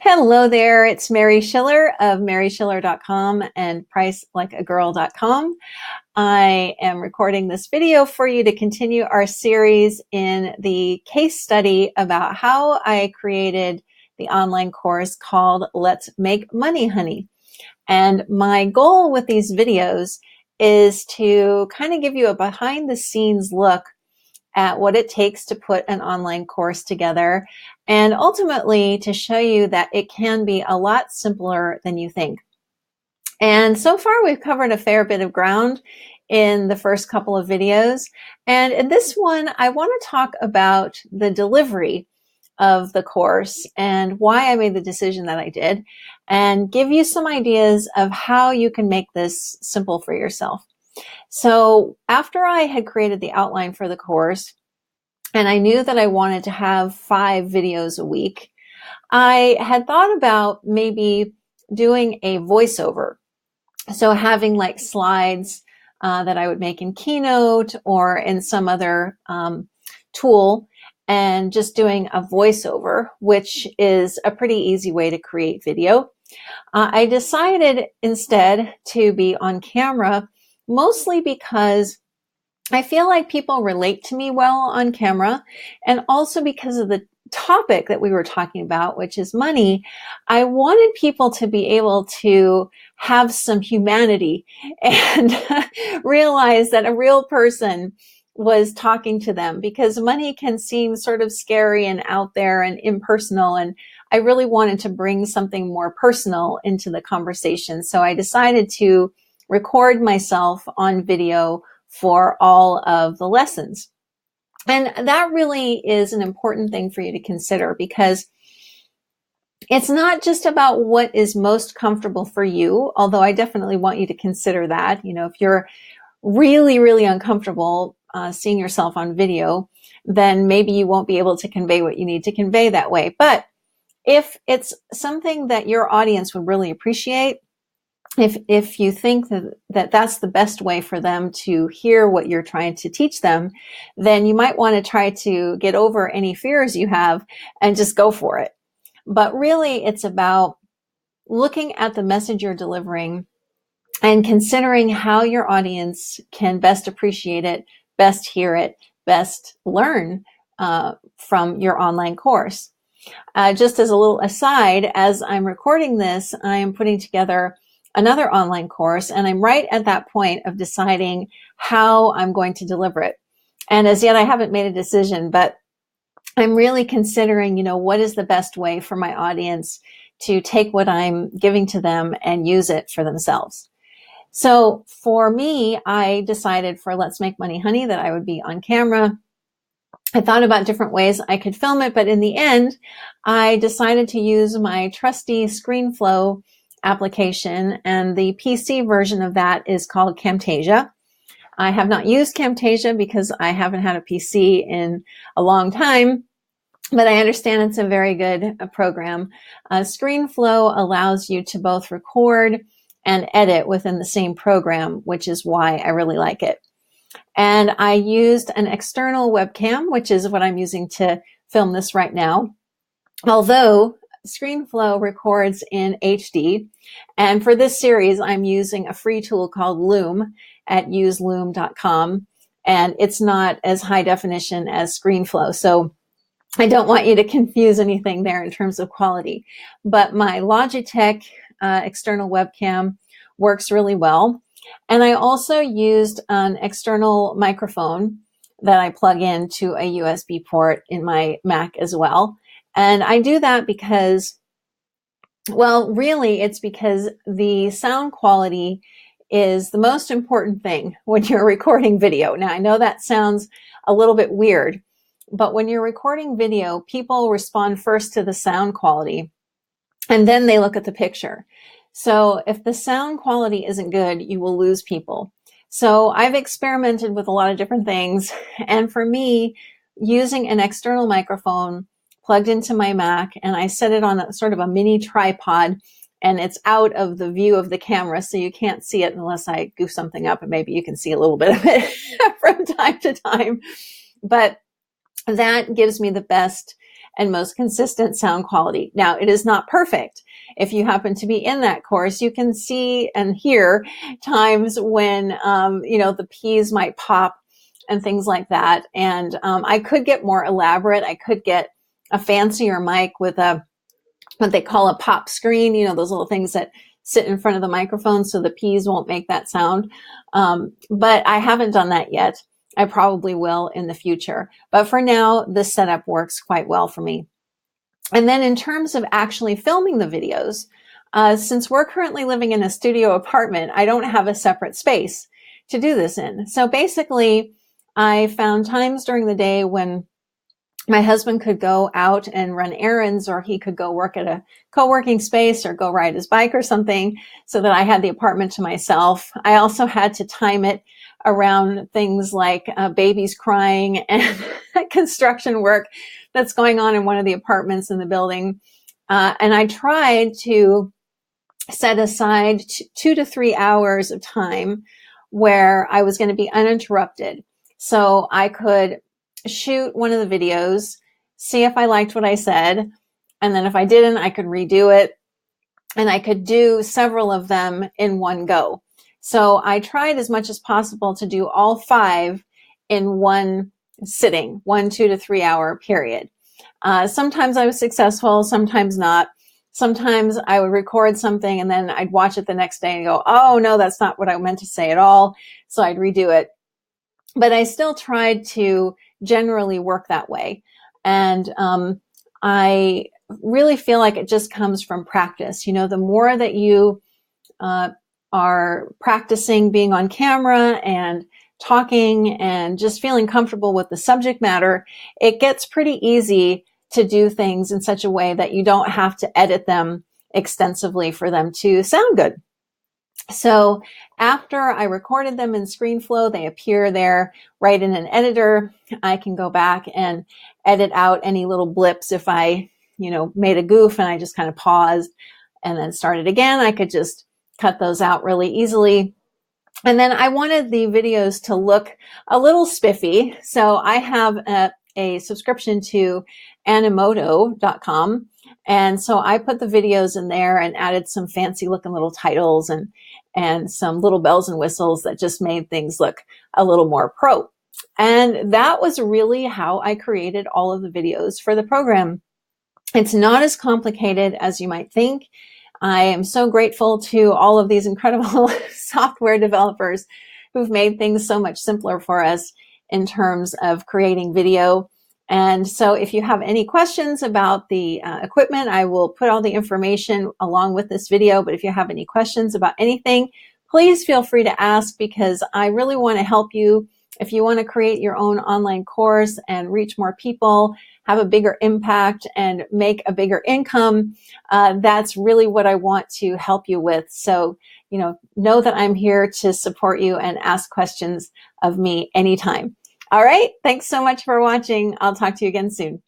Hello there, it's Mary Schiller of maryschiller.com and pricelikeagirl.com. I am recording this video for you to continue our series in the case study about how I created the online course called Let's Make Money, Honey. And my goal with these videos is to kind of give you a behind the scenes look at what it takes to put an online course together, and ultimately to show you that it can be a lot simpler than you think. And so far we've covered a fair bit of ground in the first couple of videos. And in this one, I want to talk about the delivery of the course and why I made the decision that I did, and give you some ideas of how you can make this simple for yourself. So after I had created the outline for the course, and I knew that I wanted to have 5 videos a week, I had thought about maybe doing a voiceover. So having like slides that I would make in Keynote or in some other tool, and just doing a voiceover, which is a pretty easy way to create video. I decided instead to be on camera, mostly because I feel like people relate to me well on camera, and also because of the topic that we were talking about, which is money. I wanted people to be able to have some humanity and realize that a real person was talking to them, because money can seem sort of scary and out there and impersonal, and I really wanted to bring something more personal into the conversation. So I decided to record myself on video for all of the lessons. And that really is an important thing for you to consider, because it's not just about what is most comfortable for you, although I definitely want you to consider that. You know, if you're really, really uncomfortable seeing yourself on video, then maybe you won't be able to convey what you need to convey that way. But if it's something that your audience would really appreciate, if you think that that's the best way for them to hear what you're trying to teach them, then you might want to try to get over any fears you have and just go for it. But really, it's about looking at the message you're delivering and considering how your audience can best appreciate it, best hear it, best learn from your online course. Just as a little aside, as I'm recording this, I am putting together another online course, and I'm right at that point of deciding how I'm going to deliver it. And as yet, I haven't made a decision, but I'm really considering, what is the best way for my audience to take what I'm giving to them and use it for themselves. So for me, I decided for Let's Make Money, Honey that I would be on camera. I thought about different ways I could film it, but in the end, I decided to use my trusty ScreenFlow application, and the PC version of that is called Camtasia. I have not used Camtasia because I haven't had a PC in a long time, but I understand it's a very good program. ScreenFlow allows you to both record and edit within the same program, which is why I really like it. And I used an external webcam, which is what I'm using to film this right now. Although ScreenFlow records in HD, and for this series, I'm using a free tool called Loom at useloom.com, and it's not as high definition as ScreenFlow, so I don't want you to confuse anything there in terms of quality. But my Logitech external webcam works really well, and I also used an external microphone that I plug into a USB port in my Mac as well. And I do that because, well, really it's because the sound quality is the most important thing when you're recording video. Now, I know that sounds a little bit weird, but when you're recording video, people respond first to the sound quality, and then they look at the picture. So if the sound quality isn't good, you will lose people. So I've experimented with a lot of different things, and for me, using an external microphone plugged into my Mac, and I set it on a sort of a mini tripod, and it's out of the view of the camera, so you can't see it unless I goof something up, and maybe you can see a little bit of it from time to time. But that gives me the best and most consistent sound quality. Now, it is not perfect. If you happen to be in that course, you can see and hear times when, the P's might pop and things like that. And I could get more elaborate. I could get a fancier mic with what they call a pop screen, those little things that sit in front of the microphone so the P's won't make that sound. But I haven't done that yet. I probably will in the future. But for now, this setup works quite well for me. And then in terms of actually filming the videos, since we're currently living in a studio apartment, I don't have a separate space to do this in. So basically, I found times during the day when my husband could go out and run errands, or he could go work at a co-working space or go ride his bike or something, so that I had the apartment to myself. I also had to time it around things like babies crying and construction work that's going on in one of the apartments in the building. And I tried to set aside 2 to 3 hours of time where I was going to be uninterrupted. So I could shoot one of the videos, see if I liked what I said, and then if I didn't, I could redo it, and I could do several of them in one go. So I tried as much as possible to do all 5 in one sitting, 1 2 to 3 hour period. Sometimes I was successful, sometimes not. Sometimes I would record something and then I'd watch it the next day and go, oh no, that's not what I meant to say at all. So I'd redo it. But I still tried to generally work that way. And I really feel like it just comes from practice. The more that you are practicing being on camera and talking and just feeling comfortable with the subject matter, it gets pretty easy to do things in such a way that you don't have to edit them extensively for them to sound good. So after I recorded them in ScreenFlow, they appear there right in an editor. I can go back and edit out any little blips. If I, made a goof and I just kind of paused and then started again, I could just cut those out really easily. And then I wanted the videos to look a little spiffy. So I have a subscription to Animoto.com. And so I put the videos in there and added some fancy looking little titles and some little bells and whistles that just made things look a little more pro. And that was really how I created all of the videos for the program. It's not as complicated as you might think. I am so grateful to all of these incredible software developers who've made things so much simpler for us in terms of creating video. And so if you have any questions about the equipment, I will put all the information along with this video. But if you have any questions about anything, please feel free to ask, because I really want to help you. If you want to create your own online course and reach more people, have a bigger impact, and make a bigger income, that's really what I want to help you with. So, know that I'm here to support you and ask questions of me anytime. All right. Thanks so much for watching. I'll talk to you again soon.